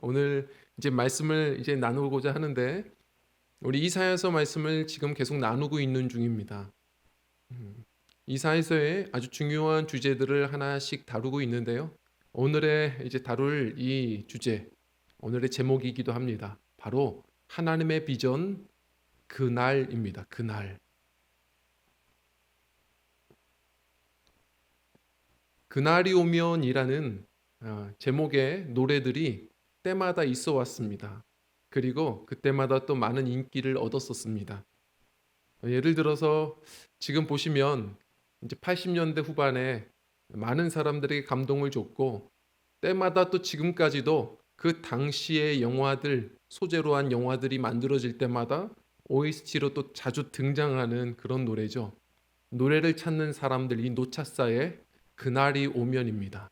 오늘 이제 말씀을 이제 나누고자 하는데 우리 이사야서 말씀을 지금 계속 나누고 있는 중입니다. 이사야서의 아주 중요한 주제들을 하나씩 다루고 있는데요. 오늘의 이제 다룰 이 주제, 오늘의 제목이기도 합니다. 바로 하나님의 비전 그날입니다. 그날. 그날이 오면이라는 제목의 노래들이 때마다 있어 왔습니다. 그리고 그때마다 또 많은 인기를 얻었었습니다. 예를 들어서 지금 보시면 이제 80년대 후반에 많은 사람들에게 감동을 줬고 때마다 또 지금까지도 그 당시의 영화들 소재로 한 영화들이 만들어질 때마다 OST로 또 자주 등장하는 그런 노래죠. 노래를 찾는 사람들 이 노차사의 그날이 오면입니다.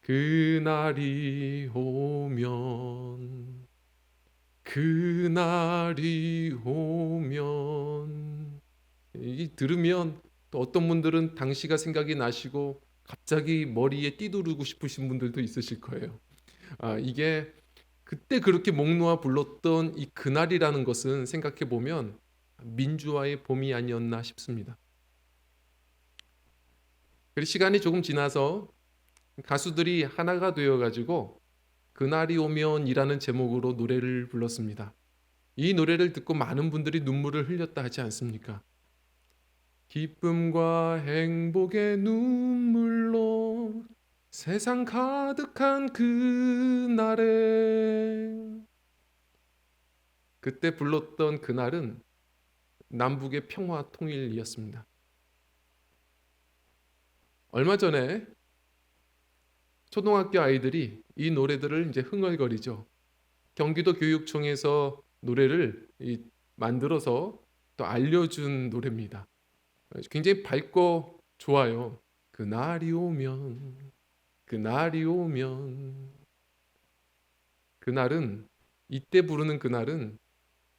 그날이 오면 그날이 오면 이 들으면 또 어떤 분들은 당시가 생각이 나시고 갑자기 머리에 띠두르고 싶으신 분들도 있으실 거예요. 이게 그때 그렇게 목 놓아 불렀던 이 그날이라는 것은 생각해 보면 민주화의 봄이 아니었나 싶습니다. 그리고 시간이 조금 지나서 가수들이 하나가 되어 가지고 그날이 오면이라는 제목으로 노래를 불렀습니다. 이 노래를 듣고 많은 분들이 눈물을 흘렸다 하지 않습니까? 기쁨과 행복의 눈물로 세상 가득한 그날에 그때 불렀던 그날은 남북의 평화 통일이었습니다. 얼마 전에 초등학교 아이들이 이 노래들을 이제 흥얼거리죠. 경기도 교육청에서 노래를 만들어서 또 알려준 노래입니다. 굉장히 밝고 좋아요. 그날이 오면, 그날이 오면. 그날은, 이때 부르는 그날은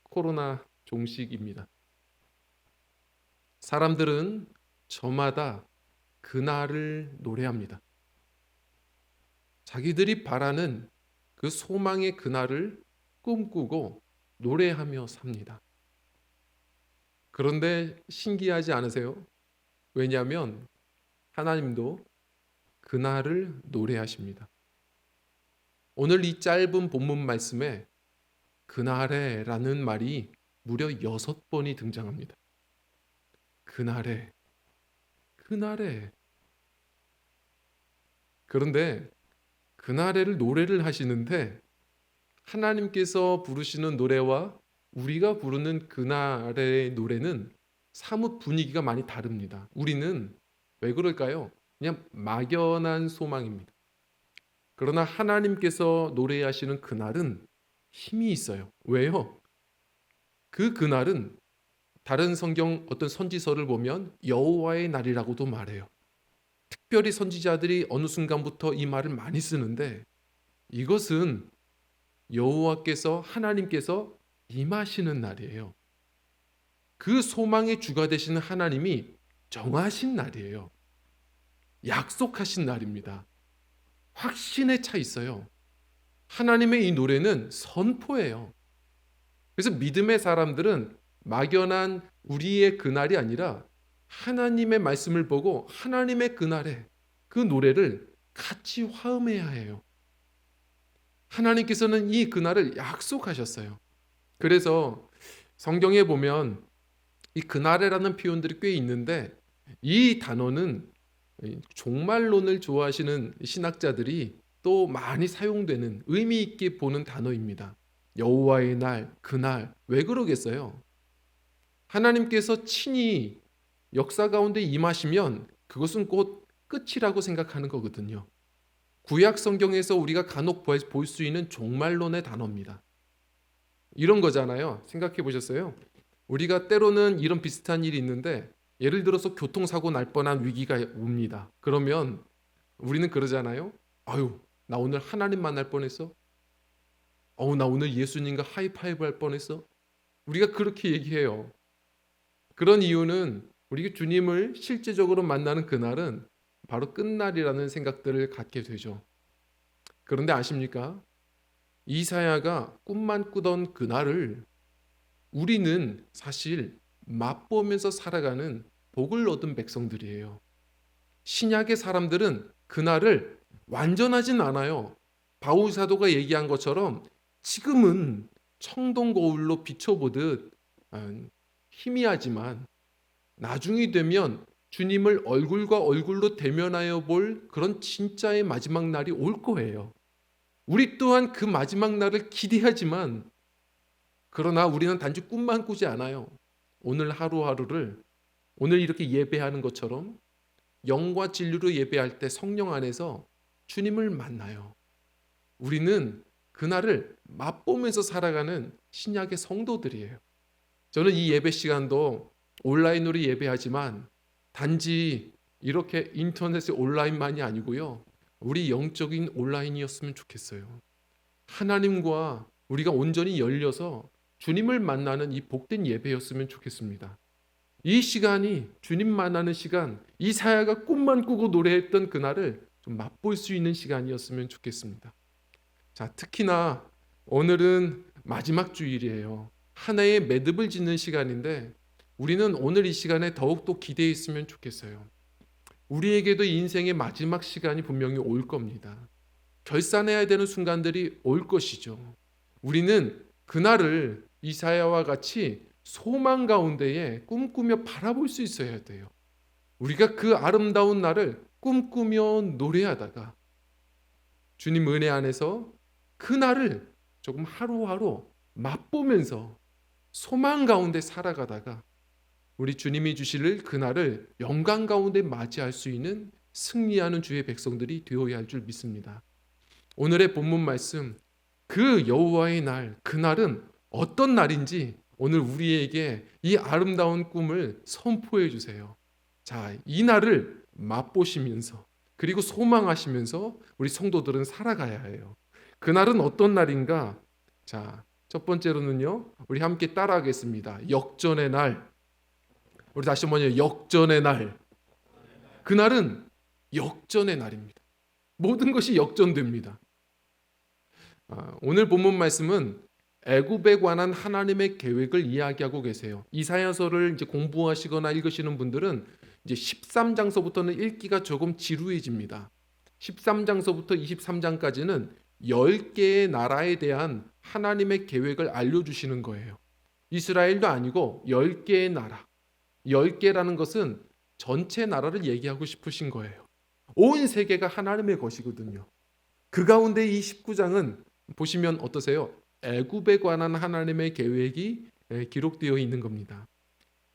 코로나 종식입니다. 사람들은 저마다 그날을 노래합니다. 자기들이 바라는 그 소망의 그날을 꿈꾸고 노래하며 삽니다. 그런데 신기하지 않으세요? 왜냐하면 하나님도 그날을 노래하십니다. 오늘 이 짧은 본문 말씀에 그날에 라는 말이 무려 6번이 등장합니다. 그날에, 그날에. 그런데 그날에를 노래를 하시는데 하나님께서 부르시는 노래와 우리가 부르는 그날의 노래는 사뭇 분위기가 많이 다릅니다. 우리는 왜 그럴까요? 그냥 막연한 소망입니다. 그러나 하나님께서 노래하시는 그날은 힘이 있어요. 왜요? 그날은 다른 성경 어떤 선지서를 보면 여호와의 날이라고도 말해요. 특별히 선지자들이 어느 순간부터 이 말을 많이 쓰는데 이것은 여호와께서 하나님께서 임하시는 날이에요. 그 소망의 주가 되시는 하나님이 정하신 날이에요. 약속하신 날입니다. 확신에 차 있어요. 하나님의 이 노래는 선포예요. 그래서 믿음의 사람들은 막연한 우리의 그날이 아니라 하나님의 말씀을 보고 하나님의 그날에 그 노래를 같이 화음해야 해요. 하나님께서는 이 그날을 약속하셨어요. 그래서 성경에 보면 이 그날에라는 표현들이 꽤 있는데 이 단어는 종말론을 좋아하시는 신학자들이 또 많이 사용되는 의미 있게 보는 단어입니다. 여호와의 날, 그날. 왜 그러겠어요? 하나님께서 친히 역사 가운데 임하시면 그것은 곧 끝이라고 생각하는 거거든요. 구약 성경에서 우리가 간혹 볼 수 있는 종말론의 단어입니다. 이런 거잖아요. 생각해 보셨어요? 우리가 때로는 이런 비슷한 일이 있는데 예를 들어서 교통사고 날 뻔한 위기가 옵니다. 그러면 우리는 그러잖아요. 아유, 나 오늘 하나님 만날 뻔했어. 나 오늘 예수님과 하이파이브 할 뻔했어. 우리가 그렇게 얘기해요. 그런 이유는 우리가 주님을 실제적으로 만나는 그날은 바로 끝날이라는 생각들을 갖게 되죠. 그런데 아십니까? 이사야가 꿈만 꾸던 그날을 우리는 사실 맛보면서 살아가는 복을 얻은 백성들이에요. 신약의 사람들은 그날을 완전하진 않아요. 바울 사도가 얘기한 것처럼 지금은 청동 거울로 비춰보듯 희미하지만 나중이 되면 주님을 얼굴과 얼굴로 대면하여 볼 그런 진짜의 마지막 날이 올 거예요. 우리 또한 그 마지막 날을 기대하지만 그러나 우리는 단지 꿈만 꾸지 않아요. 오늘 하루하루를 오늘 이렇게 예배하는 것처럼 영과 진리로 예배할 때 성령 안에서 주님을 만나요. 우리는 그날을 맛보면서 살아가는 신약의 성도들이에요. 저는 이 예배 시간도 온라인으로 예배하지만 단지 이렇게 인터넷의 온라인만이 아니고요. 우리 영적인 온라인이었으면 좋겠어요. 하나님과 우리가 온전히 열려서 주님을 만나는 이 복된 예배였으면 좋겠습니다. 이 시간이 주님 만나는 시간, 이사야가 꿈만 꾸고 노래했던 그날을 좀 맛볼 수 있는 시간이었으면 좋겠습니다. 자, 특히나 오늘은 마지막 주일이에요. 한 해의 매듭을 짓는 시간인데 우리는 오늘 이 시간에 더욱더 기대했으면 좋겠어요. 우리에게도 인생의 마지막 시간이 분명히 올 겁니다. 결산해야 되는 순간들이 올 것이죠. 우리는 그날을 이사야와 같이 소망 가운데에 꿈꾸며 바라볼 수 있어야 돼요. 우리가 그 아름다운 날을 꿈꾸며 노래하다가 주님 은혜 안에서 그 날을 조금 하루하루 맛보면서 소망 가운데 살아가다가 우리 주님이 주실 그날을 영광 가운데 맞이할 수 있는 승리하는 주의 백성들이 되어야 할 줄 믿습니다. 오늘의 본문 말씀, 그 여호와의 날, 그날은 어떤 날인지 오늘 우리에게 이 아름다운 꿈을 선포해 주세요. 자, 이 날을 맛보시면서 그리고 소망하시면서 우리 성도들은 살아가야 해요. 그날은 어떤 날인가? 자, 첫 번째로는요, 우리 함께 따라하겠습니다. 역전의 날. 우리 다시 한번요, 역전의 날. 그날은 역전의 날입니다. 모든 것이 역전됩니다. 오늘 본문 말씀은 애굽에 관한 하나님의 계획을 이야기하고 계세요. 이사야서를 이제 공부하시거나 읽으시는 분들은 이제 13장서부터는 읽기가 조금 지루해집니다. 13장서부터 23장까지는 10개의 나라에 대한 하나님의 계획을 알려주시는 거예요. 이스라엘도 아니고 10개의 나라. 10개라는 것은 전체 나라를 얘기하고 싶으신 거예요. 온 세계가 하나님의 것이거든요. 그 가운데 이 19장은 보시면 어떠세요? 애굽에 관한 하나님의 계획이 기록되어 있는 겁니다.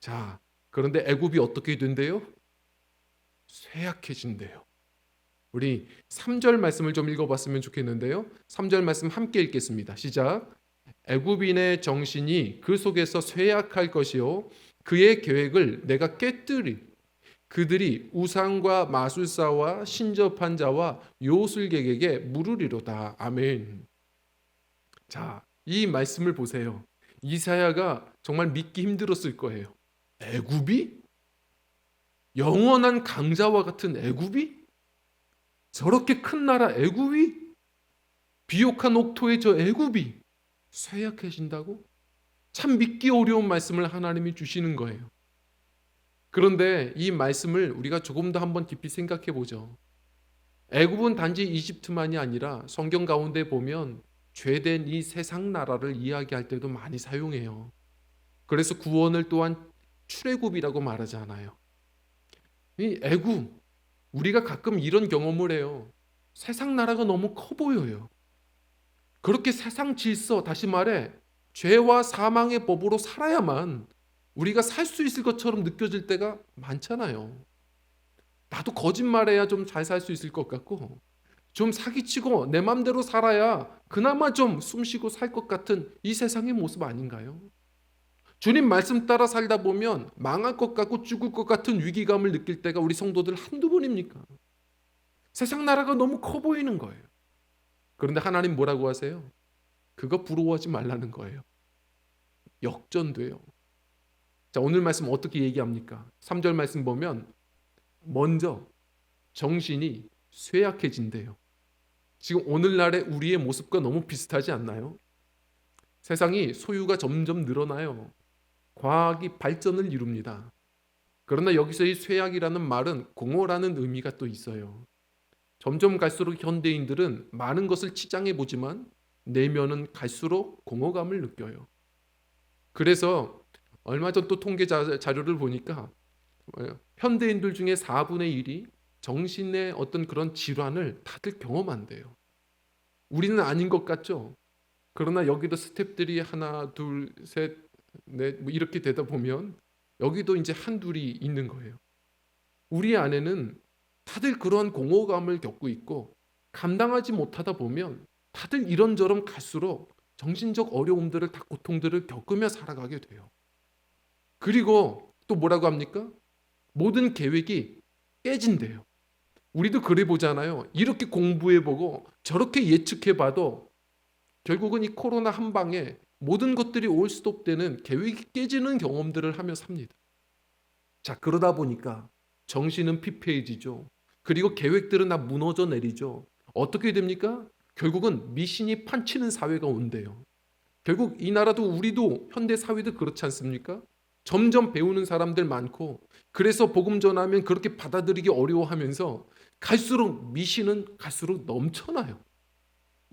자, 그런데 애굽이 어떻게 된대요? 쇠약해진대요. 우리 3절 말씀을 좀 읽어봤으면 좋겠는데요. 3절 말씀 함께 읽겠습니다. 시작. 애굽인의 정신이 그 속에서 쇠약할 것이요 그의 계획을 내가 깨뜨리 그들이 우상과 마술사와 신접한 자와 요술객에게 물으리로다. 아멘. 자, 이 말씀을 보세요. 이사야가 정말 믿기 힘들었을 거예요. 애굽이? 영원한 강자와 같은 애굽이? 저렇게 큰 나라 애굽이? 비옥한 옥토의 저 애굽이 쇠약해진다고? 참 믿기 어려운 말씀을 하나님이 주시는 거예요. 그런데 이 말씀을 우리가 조금 더 한번 깊이 생각해 보죠. 애굽은 단지 이집트만이 아니라 성경 가운데 보면 죄된 이 세상 나라를 이야기할 때도 많이 사용해요. 그래서 구원을 또한 출애굽이라고 말하지 않아요. 이 애굽, 우리가 가끔 이런 경험을 해요. 세상 나라가 너무 커 보여요. 그렇게 세상 질서, 다시 말해 죄와 사망의 법으로 살아야만 우리가 살 수 있을 것처럼 느껴질 때가 많잖아요. 나도 거짓말해야 좀 잘 살 수 있을 것 같고 좀 사기치고 내 맘대로 살아야 그나마 좀 숨쉬고 살 것 같은 이 세상의 모습 아닌가요? 주님 말씀 따라 살다 보면 망할 것 같고 죽을 것 같은 위기감을 느낄 때가 우리 성도들 한두 번입니까? 세상 나라가 너무 커 보이는 거예요. 그런데 하나님 뭐라고 하세요? 그거 부러워하지 말라는 거예요. 역전돼요. 자, 오늘 말씀 어떻게 얘기합니까? 3절 말씀 보면 먼저 정신이 쇠약해진대요. 지금 오늘날의 우리의 모습과 너무 비슷하지 않나요? 세상이 소유가 점점 늘어나요. 과학이 발전을 이룹니다. 그러나 여기서 이 쇠약이라는 말은 공허라는 의미가 또 있어요. 점점 갈수록 현대인들은 많은 것을 치장해 보지만 내면은 갈수록 공허감을 느껴요. 그래서 얼마 전 또 통계 자료를 보니까 현대인들 중에 4분의 1이 정신의 어떤 그런 질환을 다들 경험한대요. 우리는 아닌 것 같죠? 그러나 여기도 스텝들이 하나, 둘, 셋, 넷 뭐 이렇게 되다 보면 여기도 이제 한둘이 있는 거예요. 우리 안에는 다들 그러한 공허감을 겪고 있고 감당하지 못하다 보면 다들 이런저런 갈수록 정신적 어려움들을 다 고통들을 겪으며 살아가게 돼요. 그리고 또 뭐라고 합니까? 모든 계획이 깨진대요. 우리도 그래 보잖아요. 이렇게 공부해보고 저렇게 예측해봐도 결국은 이 코로나 한 방에 모든 것들이 올 스톱되는 계획이 깨지는 경험들을 하며 삽니다. 자, 그러다 보니까 정신은 피폐해지죠. 그리고 계획들은 다 무너져 내리죠. 어떻게 됩니까? 결국은 미신이 판치는 사회가 온대요. 결국 이 나라도 우리도 현대 사회도 그렇지 않습니까? 점점 배우는 사람들 많고 그래서 복음 전하면 그렇게 받아들이기 어려워하면서 갈수록 미신은 갈수록 넘쳐나요.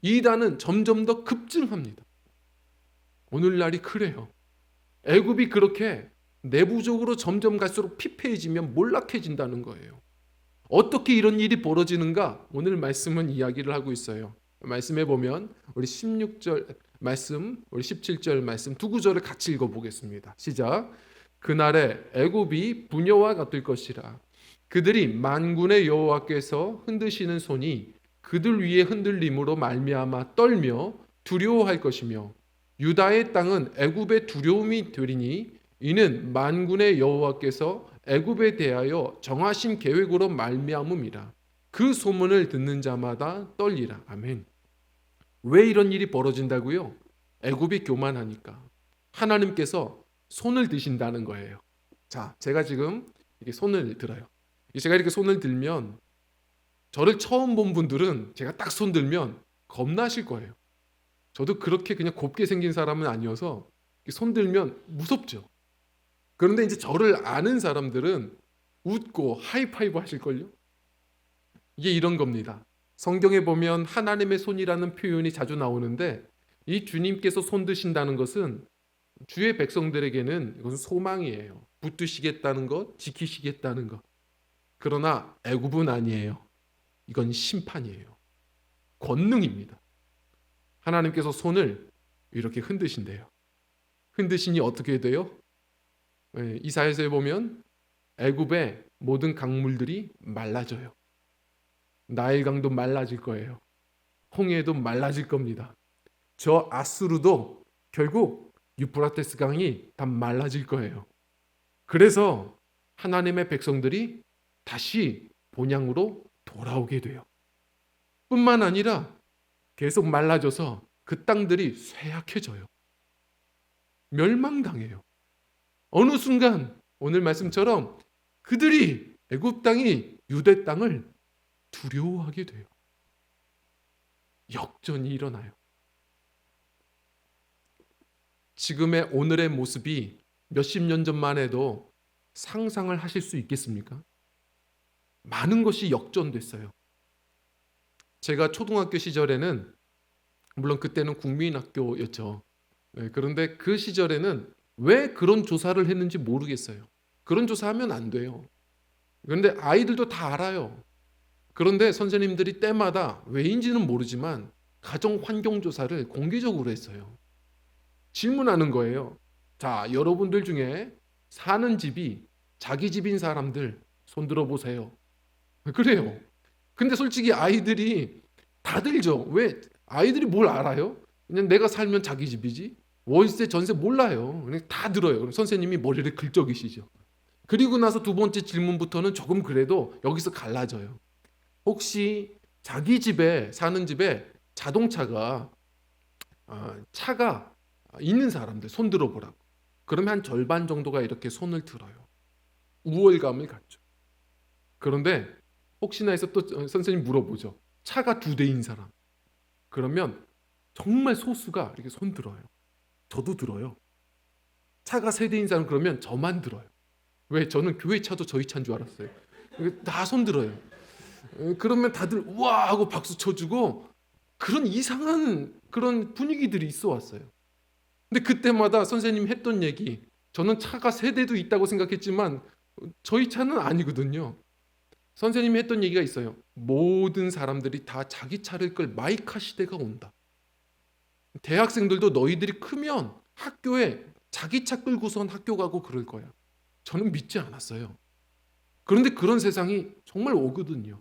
이단은 점점 더 급증합니다. 오늘날이 그래요. 애굽이 그렇게 내부적으로 점점 갈수록 피폐해지면 몰락해진다는 거예요. 어떻게 이런 일이 벌어지는가? 오늘 말씀은 이야기를 하고 있어요. 말씀해 보면 우리 16절 말씀, 우리 17절 말씀 두 구절을 같이 읽어 보겠습니다. 시작. 그날에 애굽이 부녀와 같을 것이라. 그들이 만군의 여호와께서 흔드시는 손이 그들 위에 흔들림으로 말미암아 떨며 두려워할 것이며 유다의 땅은 애굽의 두려움이 되리니 이는 만군의 여호와께서 애굽에 대하여 정하신 계획으로 말미암음이라. 그 소문을 듣는 자마다 떨리라. 아멘. 왜 이런 일이 벌어진다고요? 애굽이 교만하니까. 하나님께서 손을 드신다는 거예요. 자, 제가 지금 이렇게 손을 들어요. 제가 이렇게 손을 들면 저를 처음 본 분들은 제가 딱 손 들면 겁나실 거예요. 저도 그렇게 그냥 곱게 생긴 사람은 아니어서 손 들면 무섭죠. 그런데 이제 저를 아는 사람들은 웃고 하이파이브 하실걸요? 이게 이런 겁니다. 성경에 보면 하나님의 손이라는 표현이 자주 나오는데 이 주님께서 손 드신다는 것은 주의 백성들에게는 이것은 소망이에요. 붙드시겠다는 것, 지키시겠다는 것. 그러나 애굽은 아니에요. 이건 심판이에요. 권능입니다. 하나님께서 손을 이렇게 흔드신대요. 흔드시니 어떻게 돼요? 이사야서에 보면 애굽의 모든 강물들이 말라져요. 나일강도 말라질 거예요. 홍해도 말라질 겁니다. 저 아수르도 결국 유프라테스 강이 다 말라질 거예요. 그래서 하나님의 백성들이 다시 본향으로 돌아오게 돼요. 뿐만 아니라 계속 말라져서 그 땅들이 쇠약해져요. 멸망당해요. 어느 순간 오늘 말씀처럼 그들이 애굽 땅이 유대 땅을 두려워하게 돼요. 역전이 일어나요. 지금의 오늘의 모습이 몇십 년 전만 해도 상상을 하실 수 있겠습니까? 많은 것이 역전됐어요. 제가 초등학교 시절에는 물론 그때는 국민학교였죠. 그런데 그 시절에는 왜 그런 조사를 했는지 모르겠어요. 그런 조사하면 안 돼요. 그런데 아이들도 다 알아요. 그런데 선생님들이 때마다 왜인지는 모르지만 가정 환경 조사를 공개적으로 했어요. 질문하는 거예요. 자, 여러분들 중에 사는 집이 자기 집인 사람들 손 들어 보세요. 그래요. 근데 솔직히 아이들이 다들 왜 아이들이 뭘 알아요? 그냥 내가 살면 자기 집이지. 월세 전세 몰라요. 그냥 다 들어요. 그럼 선생님이 머리를 긁적이시죠. 그리고 나서 두 번째 질문부터는 조금 그래도 여기서 갈라져요. 혹시 자기 집에 사는 집에 자동차가 차가 있는 사람들 손 들어보라고. 그러면 한 절반 정도가 이렇게 손을 들어요. 우월감을 갖죠. 그런데 혹시나 해서 또 선생님 물어보죠. 차가 2대인 사람. 그러면 정말 소수가 이렇게 손 들어요. 저도 들어요. 차가 세대인 사람 그러면 저만 들어요. 왜? 저는 교회 차도 저희 차인 줄 알았어요. 다 손 들어요. 그러면 다들 우와 하고 박수 쳐주고 그런 이상한 그런 분위기들이 있어 왔어요. 근데 그때마다 선생님이 했던 얘기, 저는 차가 세 대도 있다고 생각했지만 저희 차는 아니거든요. 선생님이 했던 얘기가 있어요. 모든 사람들이 다 자기 차를 끌 마이카 시대가 온다. 대학생들도 너희들이 크면 학교에 자기 차 끌고선 학교 가고 그럴 거야. 저는 믿지 않았어요. 그런데 그런 세상이 정말 오거든요.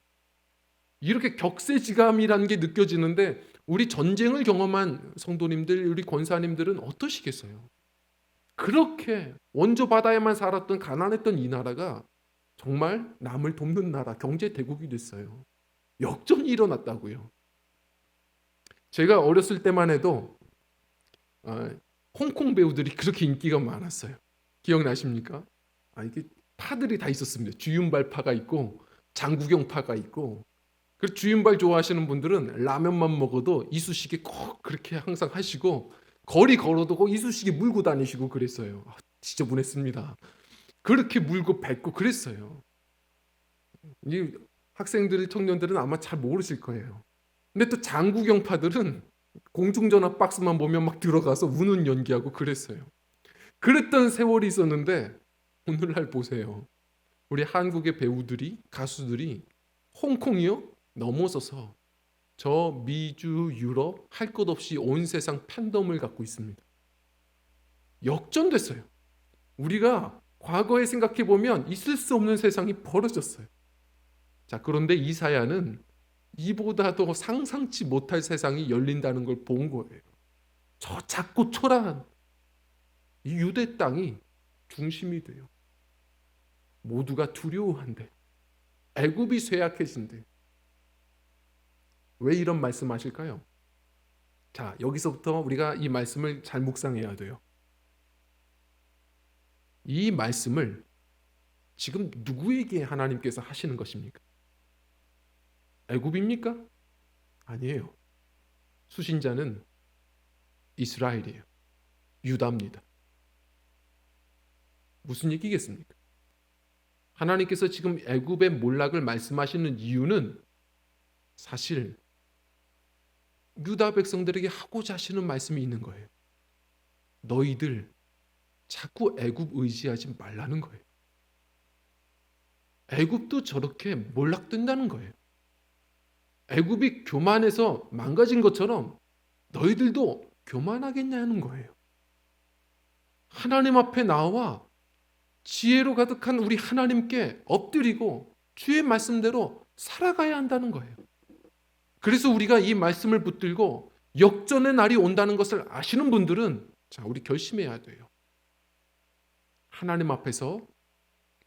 이렇게 격세지감이라는 게 느껴지는데 우리 전쟁을 경험한 성도님들, 우리 권사님들은 어떠시겠어요? 그렇게 원조 바다에만 살았던 가난했던 이 나라가 정말 남을 돕는 나라, 경제 대국이 됐어요. 역전이 일어났다고요. 제가 어렸을 때만 해도 홍콩 배우들이 그렇게 인기가 많았어요. 기억나십니까? 이게 파들이 다 있었습니다. 주윤발 파가 있고 장국영 파가 있고, 그리고 주윤발 좋아하시는 분들은 라면만 먹어도 이쑤시개 꼭 그렇게 항상 하시고 거리 걸어도 꼭 이쑤시개 물고 다니시고 그랬어요. 지저분했습니다. 그렇게 물고 뱉고 그랬어요. 이 학생들, 청년들은 아마 잘 모르실 거예요. 근데 또 장국영파들은 공중전화 박스만 보면 막 들어가서 우는 연기하고 그랬어요. 그랬던 세월이 있었는데 오늘날 보세요. 우리 한국의 배우들이, 가수들이 홍콩이요? 넘어서서 저 미주, 유럽 할 것 없이 온 세상 팬덤을 갖고 있습니다. 역전됐어요. 우리가 과거에 생각해 보면 있을 수 없는 세상이 벌어졌어요. 자, 그런데 이사야는 이보다 더 상상치 못할 세상이 열린다는 걸 본 거예요. 저 작고 초라한 이 유대 땅이 중심이 돼요. 모두가 두려워한대. 애굽이 쇠약해진대. 왜 이런 말씀하실까요? 자, 여기서부터 우리가 이 말씀을 잘 묵상해야 돼요. 이 말씀을 지금 누구에게 하나님께서 하시는 것입니까? 애굽입니까? 아니에요. 수신자는 이스라엘이에요. 유다입니다. 무슨 얘기겠습니까? 하나님께서 지금 애굽의 몰락을 말씀하시는 이유는 사실 유다 백성들에게 하고자 하시는 말씀이 있는 거예요. 너희들 자꾸 애굽 의지하지 말라는 거예요. 애굽도 저렇게 몰락된다는 거예요. 애굽이 교만해서 망가진 것처럼 너희들도 교만하겠냐는 거예요. 하나님 앞에 나와 지혜로 가득한 우리 하나님께 엎드리고 주의 말씀대로 살아가야 한다는 거예요. 그래서 우리가 이 말씀을 붙들고 역전의 날이 온다는 것을 아시는 분들은 자, 우리 결심해야 돼요. 하나님 앞에서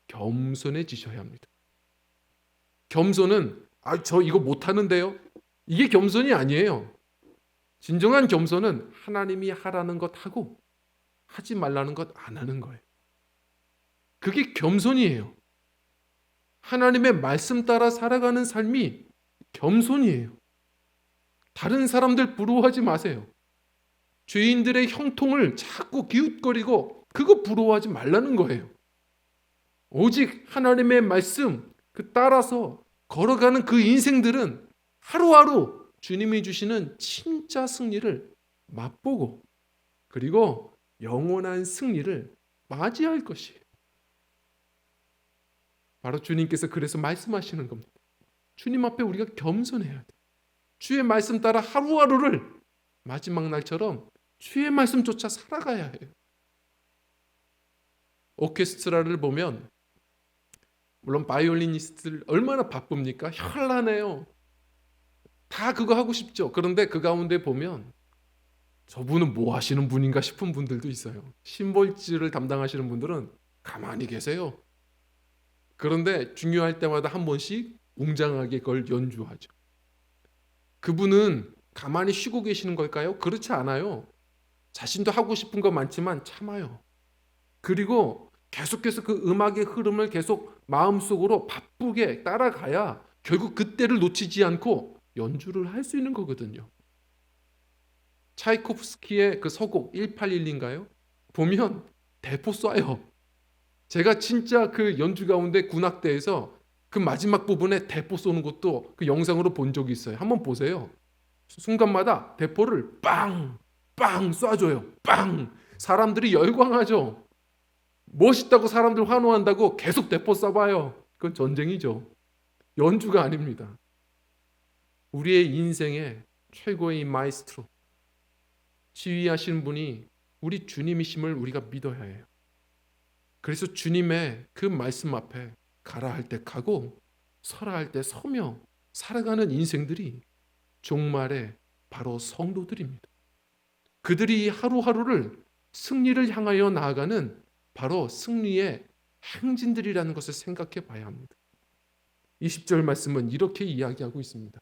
겸손해지셔야 합니다. 겸손은 저 이거 못하는데요. 이게 겸손이 아니에요. 진정한 겸손은 하나님이 하라는 것 하고 하지 말라는 것 안 하는 거예요. 그게 겸손이에요. 하나님의 말씀 따라 살아가는 삶이 겸손이에요. 다른 사람들 부러워하지 마세요. 죄인들의 형통을 자꾸 기웃거리고 그거 부러워하지 말라는 거예요. 오직 하나님의 말씀 그 따라서 걸어가는 그 인생들은 하루하루 주님이 주시는 진짜 승리를 맛보고 그리고 영원한 승리를 맞이할 것이에요. 바로 주님께서 그래서 말씀하시는 겁니다. 주님 앞에 우리가 겸손해야 돼. 주의 말씀 따라 하루하루를 마지막 날처럼 주의 말씀 쫓아 살아가야 해요. 오케스트라를 보면 물론 바이올리니스트들 얼마나 바쁩니까? 현란해요. 다 그거 하고 싶죠. 그런데 그 가운데 보면 저분은 뭐 하시는 분인가 싶은 분들도 있어요. 심볼지를 담당하시는 분들은 가만히 계세요. 그런데 중요할 때마다 한 번씩 웅장하게 그걸 연주하죠. 그분은 가만히 쉬고 계시는 걸까요? 그렇지 않아요. 자신도 하고 싶은 거 많지만 참아요. 그리고 계속해서 그 음악의 흐름을 계속 마음속으로 바쁘게 따라가야 결국 그때를 놓치지 않고 연주를 할 수 있는 거거든요. 차이코프스키의 그 서곡 1812인가요? 보면 대포 쏴요. 제가 진짜 그 연주 가운데 군악대에서 그 마지막 부분에 대포 쏘는 것도 그 영상으로 본 적이 있어요. 한번 보세요. 순간마다 대포를 빵! 빵! 쏴줘요. 빵! 사람들이 열광하죠. 멋있다고 사람들 환호한다고 계속 대포 쏴봐요. 그건 전쟁이죠. 연주가 아닙니다. 우리의 인생의 최고의 마이스트로, 지휘하시는 분이 우리 주님이심을 우리가 믿어야 해요. 그래서 주님의 그 말씀 앞에 가라 할 때 가고 서라 할 때 서며 살아가는 인생들이 종말에 바로 성도들입니다. 그들이 하루하루를 승리를 향하여 나아가는 바로 승리의 행진들이라는 것을 생각해 봐야 합니다. 20절 말씀은 이렇게 이야기하고 있습니다.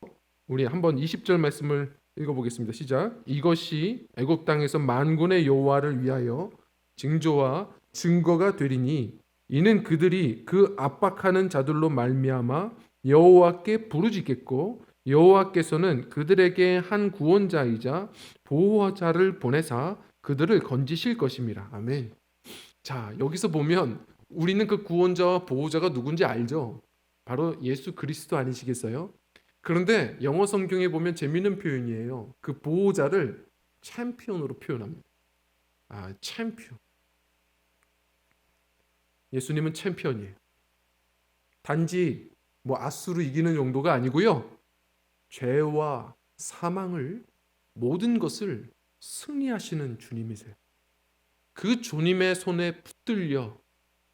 우리 한번 20절 말씀을 읽어보겠습니다. 시작. 이것이 애굽 땅에서 만군의 여호와를 위하여 징조와 증거가 되리니 이는 그들이 그 압박하는 자들로 말미암아 여호와께 부르짖겠고 여호와께서는 그들에게 한 구원자이자 보호자를 보내사 그들을 건지실 것임이라. 아멘. 자, 여기서 보면 우리는 그 구원자와 보호자가 누군지 알죠? 바로 예수 그리스도 아니시겠어요? 그런데 영어 성경에 보면 재미있는 표현이에요. 그 보호자를 챔피언으로 표현합니다. 챔피언. 예수님은 챔피언이에요. 단지 아수르 이기는 정도가 아니고요. 죄와 사망을 모든 것을 승리하시는 주님이세요. 그 주님의 손에 붙들려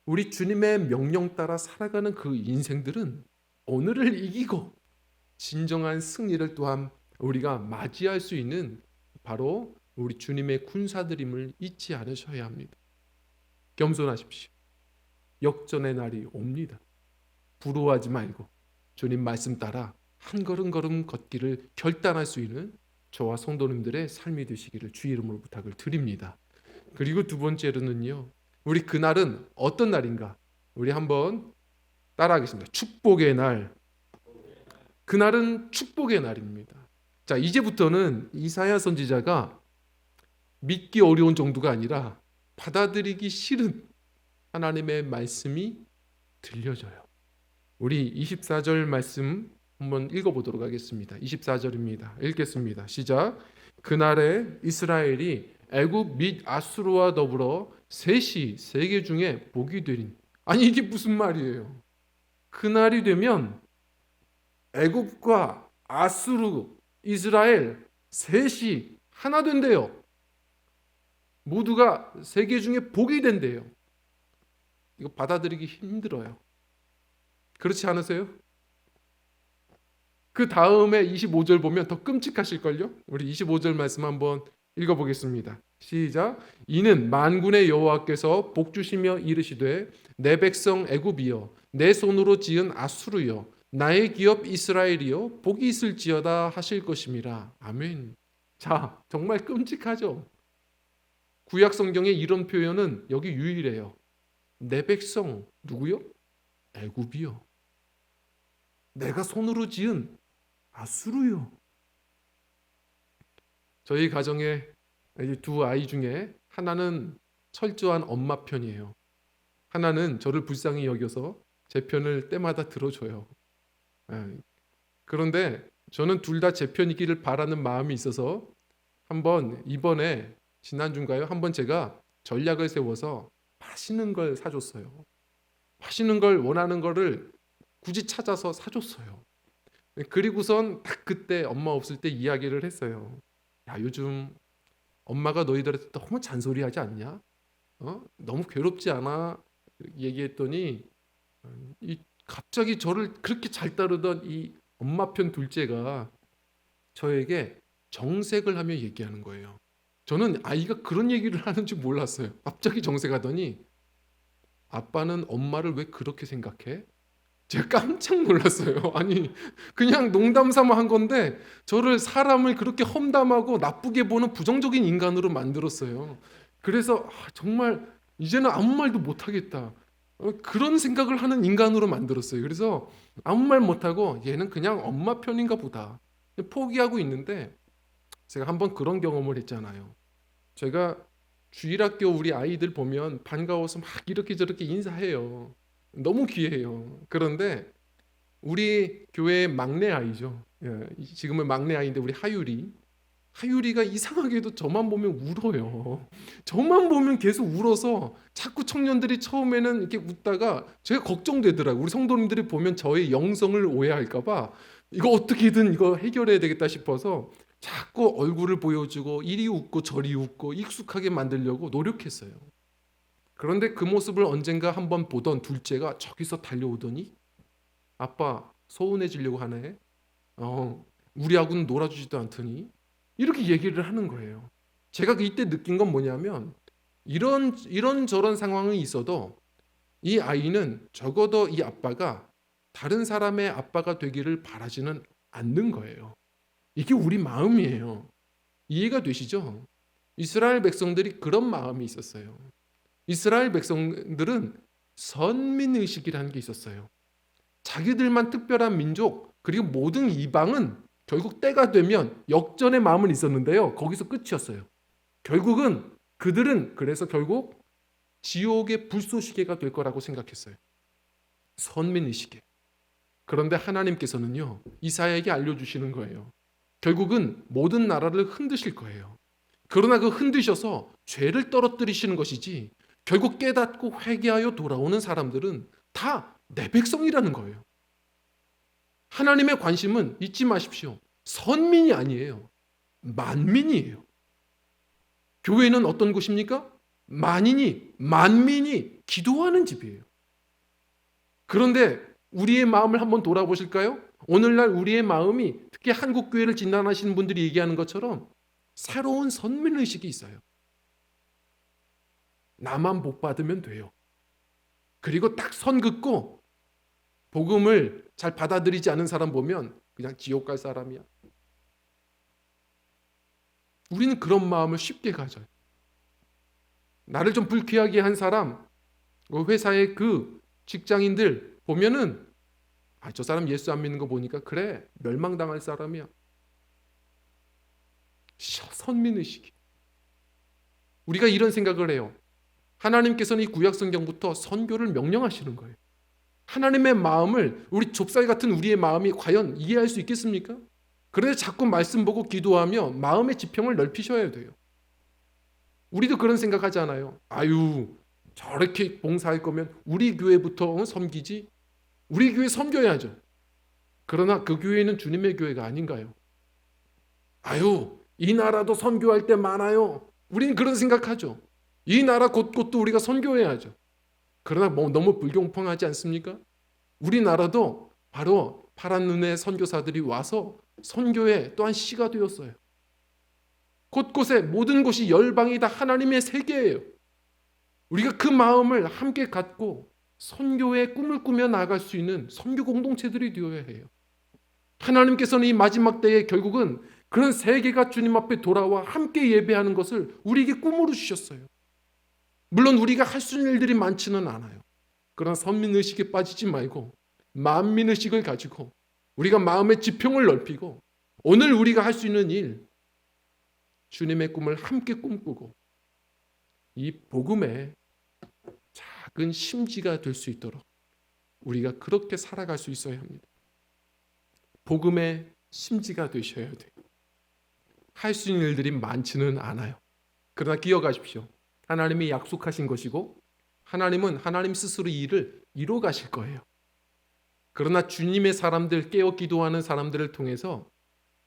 우리 주님의 명령 따라 살아가는 그 인생들은 오늘을 이기고 진정한 승리를 또한 우리가 맞이할 수 있는 바로 우리 주님의 군사들임을 잊지 않으셔야 합니다. 겸손하십시오. 역전의 날이 옵니다. 부러워하지 말고 주님 말씀 따라 한 걸음 걸음 걷기를 결단할 수 있는 저와 성도님들의 삶이 되시기를 주의 이름으로 부탁을 드립니다. 그리고 두 번째로는요. 우리 그날은 어떤 날인가? 우리 한번 따라하겠습니다. 축복의 날. 그날은 축복의 날입니다. 자, 이제부터는 이사야 선지자가 믿기 어려운 정도가 아니라 받아들이기 싫은 하나님의 말씀이 들려져요. 우리 24절 말씀 한번 읽어보도록 하겠습니다. 24절입니다. 읽겠습니다. 시작. 그날에 이스라엘이 애굽 및 아수르와 더불어 셋이 세계 중에 복이 되린. 아니 이게 무슨 말이에요? 그날이 되면 애굽과 아수르, 이스라엘 셋이 하나 된대요. 모두가 세계 중에 복이 된대요. 이거 받아들이기 힘들어요. 그렇지 않으세요? 그 다음에 25절 보면 더 끔찍하실걸요? 우리 25절 말씀 한번 읽어보겠습니다. 시작. 이는 만군의 여호와께서 복주시며 이르시되 내 백성 애굽이여 내 손으로 지은 아수르여 나의 기업 이스라엘이여 복이 있을지어다 하실 것임이라. 아멘. 자, 정말 끔찍하죠? 구약 성경에 이런 표현은 여기 유일해요. 내 백성 누구요? 애굽이요. 내가 손으로 지은 아수르요. 저희 가정에 두 아이 중에 하나는 철저한 엄마 편이에요. 하나는 저를 불쌍히 여겨서 제 편을 때마다 들어줘요. 그런데 저는 둘 다 제 편이기를 바라는 마음이 있어서 한번 이번에 지난주인가요? 한번 제가 전략을 세워서 맛있는 걸 사줬어요. 맛있는 걸 원하는 거를 굳이 찾아서 사줬어요. 그리고선 딱 그때 엄마 없을 때 이야기를 했어요. 야, 요즘 엄마가 너희들한테 너무 잔소리하지 않냐? 너무 괴롭지 않아? 얘기했더니 갑자기 저를 그렇게 잘 따르던 이 엄마 편 둘째가 저에게 정색을 하며 얘기하는 거예요. 저는 아이가 그런 얘기를 하는 줄 몰랐어요. 갑자기 정색하더니 아빠는 엄마를 왜 그렇게 생각해? 제가 깜짝 놀랐어요. 아니 그냥 농담 삼아 한 건데 저를 사람을 그렇게 험담하고 나쁘게 보는 부정적인 인간으로 만들었어요. 그래서 정말 이제는 아무 말도 못하겠다. 그런 생각을 하는 인간으로 만들었어요. 그래서 아무 말 못하고 얘는 그냥 엄마 편인가 보다 포기하고 있는데 제가 한번 그런 경험을 했잖아요. 제가 주일학교 우리 아이들 보면 반가워서 막 이렇게 저렇게 인사해요. 너무 귀해요. 그런데 우리 교회 막내 아이죠. 예, 지금은 막내 아이인데 우리 하율이가 이상하게도 저만 보면 울어요. 저만 보면 계속 울어서 자꾸 청년들이 처음에는 이렇게 웃다가 제가 걱정되더라고요. 우리 성도님들이 보면 저의 영성을 오해할까 봐 이거 어떻게든 이거 해결해야 되겠다 싶어서 자꾸 얼굴을 보여주고 이리 웃고 저리 웃고 익숙하게 만들려고 노력했어요. 그런데 그 모습을 언젠가 한번 보던 둘째가 저기서 달려오더니 아빠 서운해지려고 하네. 우리하고는 놀아주지도 않더니 이렇게 얘기를 하는 거예요. 제가 이때 느낀 건 뭐냐면 이런 저런 상황이 있어도 이 아이는 적어도 이 아빠가 다른 사람의 아빠가 되기를 바라지는 않는 거예요. 이게 우리 마음이에요. 이해가 되시죠? 이스라엘 백성들이 그런 마음이 있었어요. 이스라엘 백성들은 선민의식이라는 게 있었어요. 자기들만 특별한 민족 그리고 모든 이방은 결국 때가 되면 역전의 마음은 있었는데요. 거기서 끝이었어요. 결국은 그들은 그래서 결국 지옥의 불쏘시개가 될 거라고 생각했어요. 선민의식에. 그런데 하나님께서는요. 이사야에게 알려주시는 거예요. 결국은 모든 나라를 흔드실 거예요. 그러나 그 흔드셔서 죄를 떨어뜨리시는 것이지 결국 깨닫고 회개하여 돌아오는 사람들은 다 내 백성이라는 거예요. 하나님의 관심은 잊지 마십시오. 선민이 아니에요. 만민이에요. 교회는 어떤 곳입니까? 만민이 기도하는 집이에요. 그런데 우리의 마음을 한번 돌아보실까요? 오늘날 우리의 마음이 특히 한국 교회를 진단하시는 분들이 얘기하는 것처럼 새로운 선민의식이 있어요. 나만 복 받으면 돼요. 그리고 딱 선 긋고 복음을 잘 받아들이지 않은 사람 보면 그냥 지옥 갈 사람이야. 우리는 그런 마음을 쉽게 가져요. 나를 좀 불쾌하게 한 사람, 회사의 그 직장인들 보면은 저 사람 예수 안 믿는 거 보니까 그래 멸망당할 사람이야. 선민의식이. 우리가 이런 생각을 해요. 하나님께서는 이 구약 성경부터 선교를 명령하시는 거예요. 하나님의 마음을 우리 좁쌀 같은 우리의 마음이 과연 이해할 수 있겠습니까? 그런데 자꾸 말씀 보고 기도하며 마음의 지평을 넓히셔야 돼요. 우리도 그런 생각하잖아요. 아유 저렇게 봉사할 거면 우리 교회부터 섬기지. 우리 교회 섬겨야죠. 그러나 그 교회는 주님의 교회가 아닌가요? 아유 이 나라도 선교할 때 많아요. 우리는 그런 생각하죠. 이 나라 곳곳도 우리가 선교해야죠. 그러나 너무 불공평하지 않습니까? 우리나라도 바로 파란 눈의 선교사들이 와서 선교의 또한 씨가 되었어요. 곳곳에 모든 곳이 열방이 다 하나님의 세계예요. 우리가 그 마음을 함께 갖고 선교의 꿈을 꾸며 나아갈 수 있는 선교 공동체들이 되어야 해요. 하나님께서는 이 마지막 때에 결국은 그런 세계가 주님 앞에 돌아와 함께 예배하는 것을 우리에게 꿈으로 주셨어요. 물론 우리가 할 수 있는 일들이 많지는 않아요. 그러나 선민의식에 빠지지 말고 만민의식을 가지고 우리가 마음의 지평을 넓히고 오늘 우리가 할 수 있는 일, 주님의 꿈을 함께 꿈꾸고 이 복음의 작은 심지가 될 수 있도록 우리가 그렇게 살아갈 수 있어야 합니다. 복음의 심지가 되셔야 돼요. 할 수 있는 일들이 많지는 않아요. 그러나 기억하십시오. 하나님이 약속하신 것이고 하나님은 하나님 스스로 이 일을 이루어 가실 거예요. 그러나 주님의 사람들, 깨어 기도하는 사람들을 통해서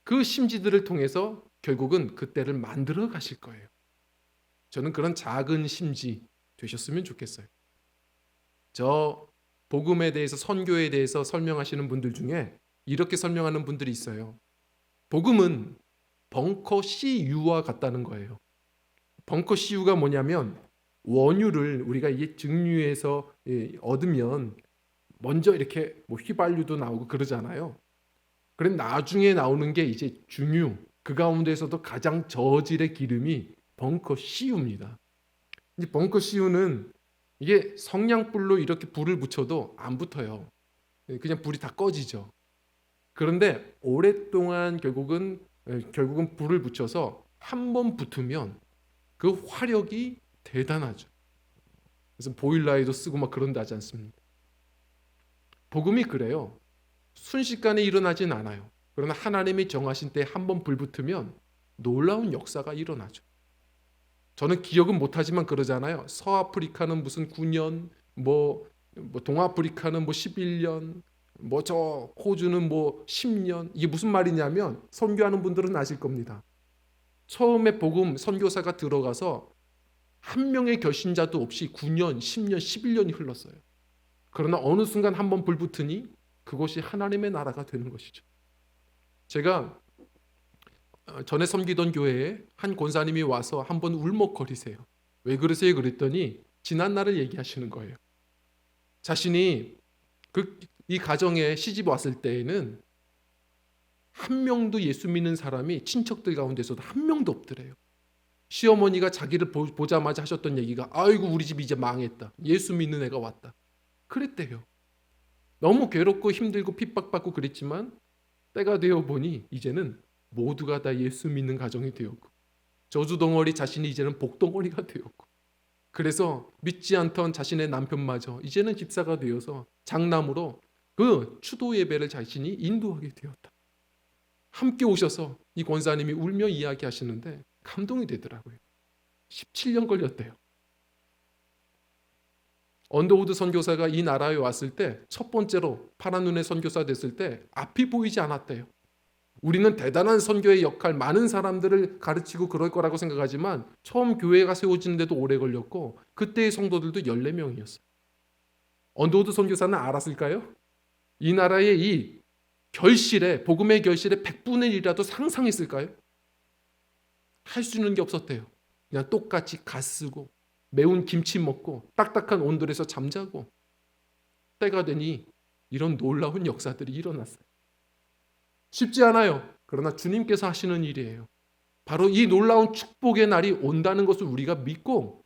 그 심지들을 통해서 결국은 그 때를 만들어 가실 거예요. 저는 그런 작은 심지 되셨으면 좋겠어요. 저 복음에 대해서 선교에 대해서 설명하시는 분들 중에 이렇게 설명하는 분들이 있어요. 복음은 벙커 CU와 같다는 거예요. 벙커 CU가 뭐냐면 원유를 우리가 이 증류에서 얻으면 먼저 이렇게 휘발유도 나오고 그러잖아요. 그럼 나중에 나오는 게 이제 중유, 그 가운데서도 가장 저질의 기름이 벙커 CU입니다. 이제 벙커 CU는 이게 성냥불로 이렇게 불을 붙여도 안 붙어요. 그냥 불이 다 꺼지죠. 그런데 오랫동안 결국은 결국은 불을 붙여서 한 번 붙으면 그 화력이 대단하죠. 그래서 보일러에도 쓰고 막 그런다 하지 않습니까? 복음이 그래요. 순식간에 일어나진 않아요. 그러나 하나님이 정하신 때 한 번 불 붙으면 놀라운 역사가 일어나죠. 저는 기억은 못하지만 그러잖아요. 서아프리카는 무슨 9년, 뭐 동아프리카는 뭐 11년, 뭐 저 호주는 뭐 10년. 이게 무슨 말이냐면 선교하는 분들은 아실 겁니다. 처음에 복음 선교사가 들어가서 한 명의 결신자도 없이 9년, 10년, 11년이 흘렀어요. 그러나 어느 순간 한 번 불 붙으니 그것이 하나님의 나라가 되는 것이죠. 제가 전에 섬기던 교회에 한 권사님이 와서 한번 울먹거리세요. 왜 그러세요? 그랬더니 지난 날을 얘기하시는 거예요. 자신이 이 가정에 시집 왔을 때에는 한 명도 예수 믿는 사람이 친척들 가운데서도 한 명도 없더래요. 시어머니가 자기를 보자마자 하셨던 얘기가 아이고 우리 집 이제 망했다. 예수 믿는 애가 왔다. 그랬대요. 너무 괴롭고 힘들고 핍박받고 그랬지만 때가 되어 보니 이제는 모두가 다 예수 믿는 가정이 되었고 저주덩어리 자신이 이제는 복덩어리가 되었고 그래서 믿지 않던 자신의 남편마저 이제는 집사가 되어서 장남으로 그 추도 예배를 자신이 인도하게 되었다. 함께 오셔서 이 권사님이 울며 이야기하시는데 감동이 되더라고요. 17년 걸렸대요. 언더우드 선교사가 이 나라에 왔을 때 첫 번째로 파란 눈의 선교사 됐을 때 앞이 보이지 않았대요. 우리는 대단한 선교의 역할, 많은 사람들을 가르치고 그럴 거라고 생각하지만 처음 교회가 세워지는데도 오래 걸렸고 그때의 성도들도 14명이었어요. 언더우드 선교사는 알았을까요? 이 나라의 이 결실에, 복음의 결실에 100분의 1이라도 상상했을까요? 할 수 있는 게 없었대요. 그냥 똑같이 갓 쓰고 매운 김치 먹고 딱딱한 온돌에서 잠자고 때가 되니 이런 놀라운 역사들이 일어났어요. 쉽지 않아요. 그러나 주님께서 하시는 일이에요. 바로 이 놀라운 축복의 날이 온다는 것을 우리가 믿고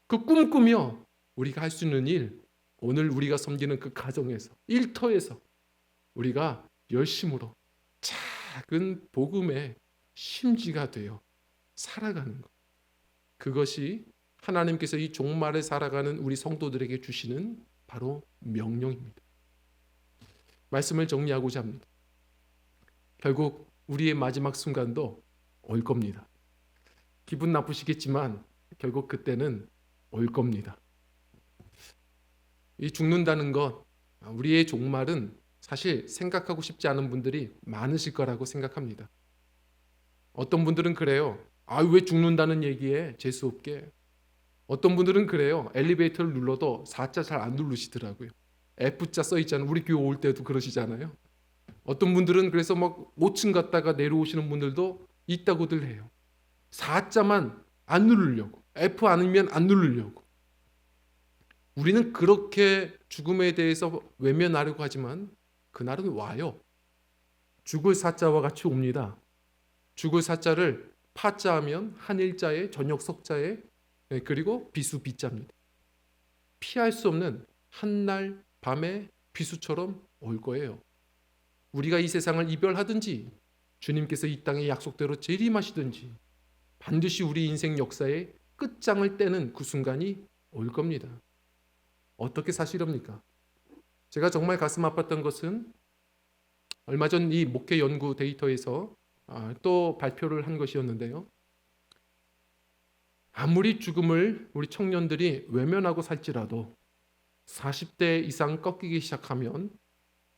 그 꿈꾸며 우리가 할 수 있는 일, 오늘 우리가 섬기는 그 가정에서 일터에서 우리가 열심으로 작은 복음의 심지가 되어 살아가는 것. 그것이 하나님께서 이 종말에 살아가는 우리 성도들에게 주시는 바로 명령입니다. 말씀을 정리하고자 합니다. 결국 우리의 마지막 순간도 올 겁니다. 기분 나쁘시겠지만 결국 그때는 올 겁니다. 이 죽는다는 것, 우리의 종말은 사실 생각하고 싶지 않은 분들이 많으실 거라고 생각합니다. 어떤 분들은 그래요. 왜 죽는다는 얘기에 재수 없게. 어떤 분들은 그래요. 엘리베이터를 눌러도 4자 잘 안 누르시더라고요. F자 써 있잖아요. 우리 교회 올 때도 그러시잖아요. 어떤 분들은 그래서 막 5층 갔다가 내려오시는 분들도 있다고들 해요. 4자만 안 누르려고. F 아니면 안 누르려고. 우리는 그렇게 죽음에 대해서 외면하려고 하지만 그날은 와요. 죽을 사자와 같이 옵니다. 죽을 사자를 파자하면 한일자에 저녁 석자에 그리고 비수 비자입니다. 피할 수 없는 한날 밤의 비수처럼 올 거예요. 우리가 이 세상을 이별하든지 주님께서 이 땅의 약속대로 재림하시든지 반드시 우리 인생 역사의 끝장을 떼는 그 순간이 올 겁니다. 어떻게 사시렵니까? 제가 정말 가슴 아팠던 것은 얼마 전 이 목회 연구 데이터에서 또 발표를 한 것이었는데요. 아무리 죽음을 우리 청년들이 외면하고 살지라도 40대 이상 꺾이기 시작하면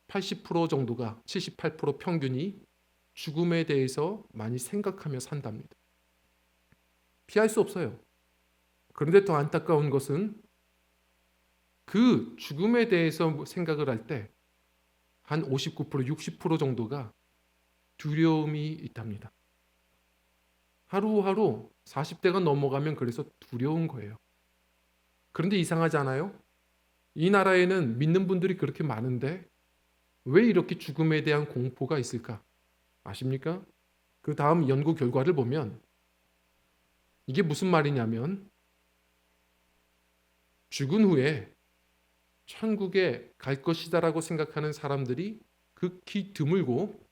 80% 정도가 78% 평균이 죽음에 대해서 많이 생각하며 산답니다. 피할 수 없어요. 그런데 더 안타까운 것은 그 죽음에 대해서 생각을 할 때 한 59%, 60% 정도가 두려움이 있답니다. 하루하루 40대가 넘어가면 그래서 두려운 거예요. 그런데 이상하지 않아요? 이 나라에는 믿는 분들이 그렇게 많은데 왜 이렇게 죽음에 대한 공포가 있을까? 아십니까? 그 다음 연구 결과를 보면 이게 무슨 말이냐면 죽은 후에 천국에 갈 것이다라고 생각하는 사람들이 극히 드물고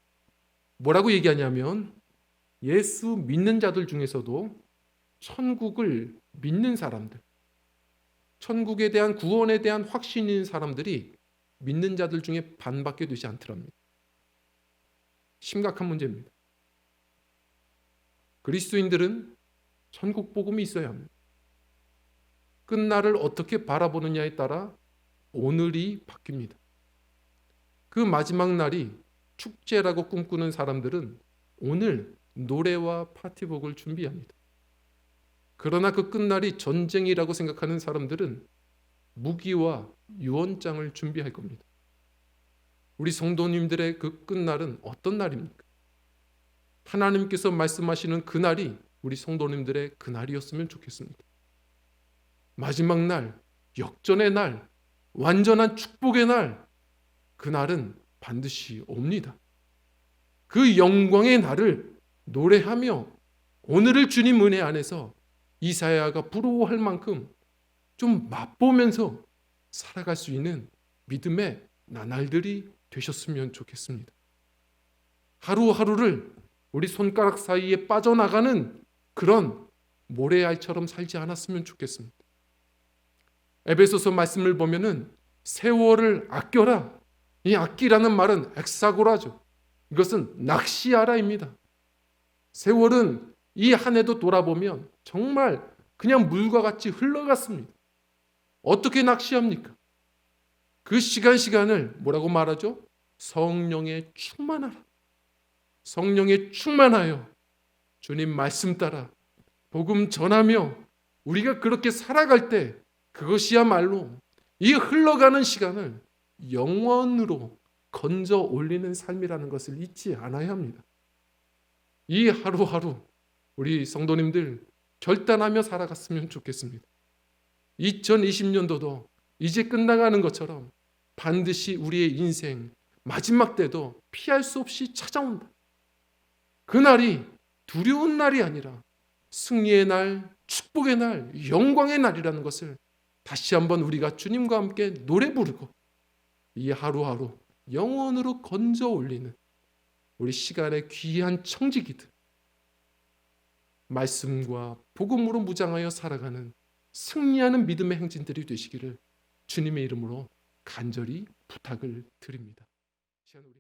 뭐라고 얘기하냐면 예수 믿는 자들 중에서도 천국을 믿는 사람들, 천국에 대한 구원에 대한 확신이 있는 사람들이 믿는 자들 중에 반밖에 되지 않더랍니다. 심각한 문제입니다. 그리스도인들은 천국 복음이 있어야 합니다. 끝날을 어떻게 바라보느냐에 따라 오늘이 바뀝니다. 그 마지막 날이 축제라고 꿈꾸는 사람들은 오늘 노래와 파티복을 준비합니다. 그러나 그 끝날이 전쟁이라고 생각하는 사람들은 무기와 유언장을 준비할 겁니다. 우리 성도님들의 그 끝날은 어떤 날입니까? 하나님께서 말씀하시는 그날이 우리 성도님들의 그날이었으면 좋겠습니다. 마지막 날, 역전의 날, 완전한 축복의 날, 그날은 반드시 옵니다. 그 영광의 날을 노래하며 오늘을 주님 은혜 안에서 이사야가 부러워할 만큼 좀 맛보면서 살아갈 수 있는 믿음의 나날들이 되셨으면 좋겠습니다. 하루하루를 우리 손가락 사이에 빠져나가는 그런 모래알처럼 살지 않았으면 좋겠습니다. 에베소서 말씀을 보면은 세월을 아껴라. 이 아끼라는 말은 엑사고라죠. 이것은 낚시하라입니다. 세월은 이 한 해도 돌아보면 정말 그냥 물과 같이 흘러갔습니다. 어떻게 낚시합니까? 그 시간을 뭐라고 말하죠? 성령에 충만하라. 성령에 충만하여 주님 말씀 따라 복음 전하며 우리가 그렇게 살아갈 때 그것이야말로 이 흘러가는 시간을 영원으로 건져 올리는 삶이라는 것을 잊지 않아야 합니다. 이 하루하루 우리 성도님들 결단하며 살아갔으면 좋겠습니다. 2020년도도 이제 끝나가는 것처럼 반드시 우리의 인생 마지막 때도 피할 수 없이 찾아온다. 그날이 두려운 날이 아니라 승리의 날, 축복의 날, 영광의 날이라는 것을 다시 한번 우리가 주님과 함께 노래 부르고 이 하루하루 영원으로 건져 올리는 우리 시간의 귀한 청지기들, 말씀과 복음으로 무장하여 살아가는 승리하는 믿음의 행진들이 되시기를 주님의 이름으로 간절히 부탁을 드립니다. 시간 우리